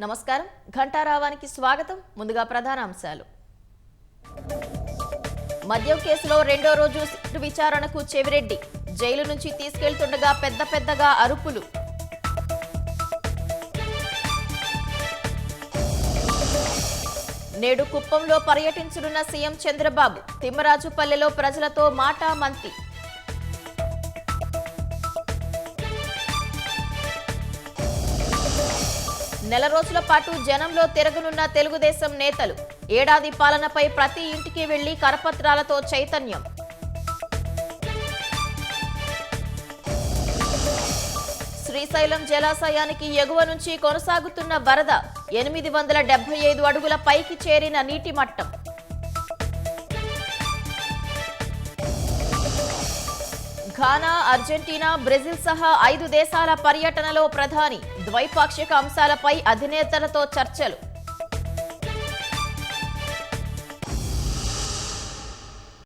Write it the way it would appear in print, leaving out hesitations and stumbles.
నమస్కారం ఘంటారావానికి స్వాగతం ముందుగా ప్రధాన అంశాలు మద్యం కేసులో రెండో రోజు సిట్ విచారణకు చెవిరెడ్డి జైలు నుంచి తీసుకెళ్తుండగా పెద్దగా అరుపులు నేడు కుప్పంలో పర్యటించనున్న సీఎం చంద్రబాబు తిమ్మరాజుపల్లెలో ప్రజలతో మాటా మంతి నెల రోజుల పాటు జనంలో తిరగనున్న తెలుగుదేశం నేతలు ఏడాది పాలనపై ప్రతి ఇంటికి వెళ్లి కరపత్రాలతో చైతన్యం శ్రీశైలం జలాశయానికి ఎగువ నుంచి కొనసాగుతున్న వరద 875 అడుగుల పైకి చేరిన నీటి మట్టం ఘానా అర్జెంటీనా బ్రెజిల్ సహా 5 దేశాల పర్యటనలో ప్రధాని ద్వైపాక్షిక అంశాలపై అధినేతలతో చర్చలు